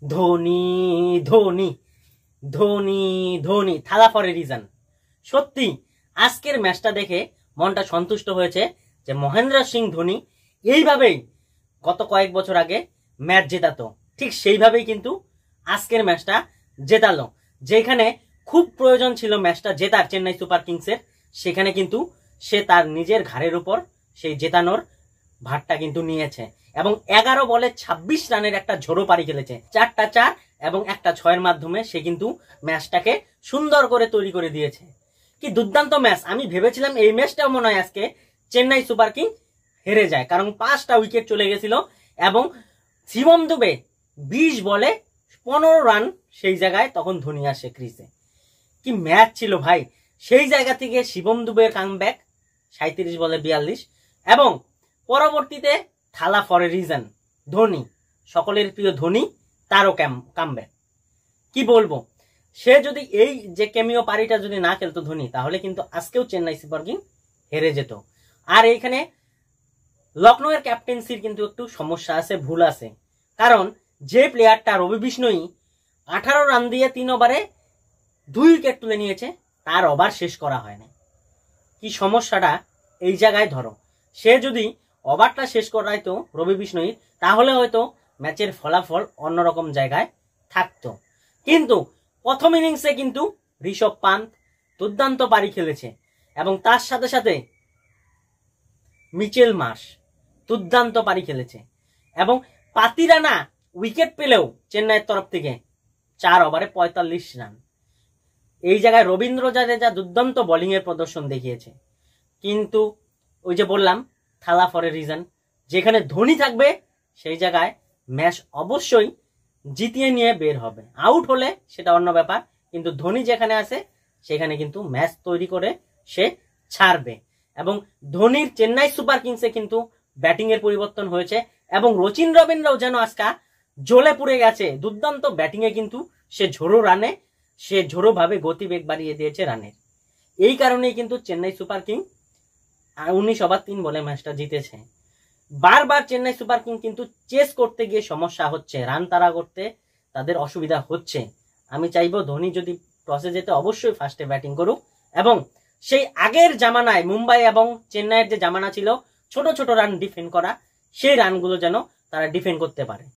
ধোনি ধোনি ধোনি ধোনি থালা for a reason. সত্যি আজকের ম্যাচটা দেখে মনটা সন্তুষ্ট হয়েছে যে মহেন্দ্র সিং ধোনি এইভাবেই গত কয়েক বছর আগে ম্যাচ জেতাতো, ঠিক সেইভাবেই কিন্তু আজকের ম্যাচটা জেতালো। যেখানে খুব প্রয়োজন ছিল ম্যাচটা জেতার চেন্নাই সুপার কিংসের, সেখানে কিন্তু সে তার নিজের ঘাড়ের উপর সেই জেতানোর ভারটা কিন্তু নিয়েছে এবং 11 বলে 26 রানের একটা ঝোড়ো পারি খেলেছে। 4টা 4 এবং একটা 6-এর মাধ্যমে সে কিন্তু ম্যাচটাকে সুন্দর করে তৈরি করে দিয়েছে। কি দুর্দান্ত ম্যাচ! আমি ভেবেছিলাম এই ম্যাচটাও মনে হয় আজকে চেন্নাই সুপার কিং হেরে যায়, কারণ 5টা উইকেট চলে গেছিল এবং শিবম দুবে 20 বলে 15 রান, সেই জায়গায় তখন ধোনি আসে ক্রিজে। কি ম্যাচ ছিল ভাই! সেই জায়গা থেকে শিবম দুবের কামব্যাক 37 বলে 42 এবং পরবর্তীতে থালা ফর এ রিজন ধোনি, সকলের প্রিয় ধোনি, তারও কামব্যাক। কি বলবো, সে যদি এই যে ক্যামিও পারিটা যদি না খেলতো ধোনি, তাহলে কিন্তু আজকেও চেন্নাই সুপার কিং হেরে যেত। আর এইখানে লখনৌয়ের ক্যাপ্টেন্সির কিন্তু একটু সমস্যা আছে, ভুল আছে, কারণ যে প্লেয়ারটা রবি বিষ্ণই 18 রান দিয়ে 3 ওভারে 2 উইকেট তুলে নিয়েছে, তার ওভার শেষ করা হয় না। কি সমস্যাটা এই জায়গায় ধরো, সে যদি ওভারটা শেষ করাইতো রবি বিষ্ণই, তাহলে হয়তো ম্যাচের ফলাফল অন্যরকম জায়গায় থাকতো। কিন্তু প্রথম ইনিংসে কিন্তু ঋষভ পান্ত দুর্দান্ত পারি খেলেছে এবং তার সাথে সাথে মিচেল মার্শ দুর্দান্ত পারি খেলেছে এবং পাতিরানা উইকেট পেলেও চেন্নাইয়ের তরফ থেকে 4 ওভারে 45 রান। এই জায়গায় রবীন্দ্র জাদেজা দুর্দান্ত বোলিং এর প্রদর্শন দেখিয়েছে। কিন্তু ওই যে বললাম থালা ফর এ রিজন, যেখানে ধোনি থাকবে সেই জায়গায় ম্যাচ অবশ্যই জিতিয়ে নিয়ে বের হবে। আউট হলে সেটা অন্য ব্যাপার, কিন্তু ধোনি যেখানে আছে সেখানে কিন্তু ম্যাচ তৈরি করে সে ছাড়বে। এবং ধোনির চেন্নাই সুপার কিংসে কিন্তু ব্যাটিং এর পরিবর্তন হয়েছে এবং রচিন রবীন্দ্রও যেন আজকে জ্বলে পুড়ে গেছে। দুর্দান্ত ব্যাটিং এ কিন্তু সে ঝোড়ো রানে, সে ঝোড়ো ভাবে গতিবেগ বাড়িয়ে দিয়েছে রানের। এই কারণেই কিন্তু চেন্নাই সুপার কিং 19 ওভার 3 বলে ম্যাচটা জিতেছে। বারবার চেন্নাই সুপার কিং কিন্তু চেস করতে গিয়ে সমস্যা হচ্ছে, রান তাড়া করতে তাদের অসুবিধা হচ্ছে। আমি চাইবো ধোনি যদি টসে যেতে অবশ্যই ফার্স্টে ব্যাটিং করুক এবং সেই আগের জামানায় মুম্বাই এবং চেন্নাইয়ের যে জামানা ছিল ছোট ছোট রান ডিফেন্ড করা, সেই রানগুলো যেন তারা ডিফেন্ড করতে পারে।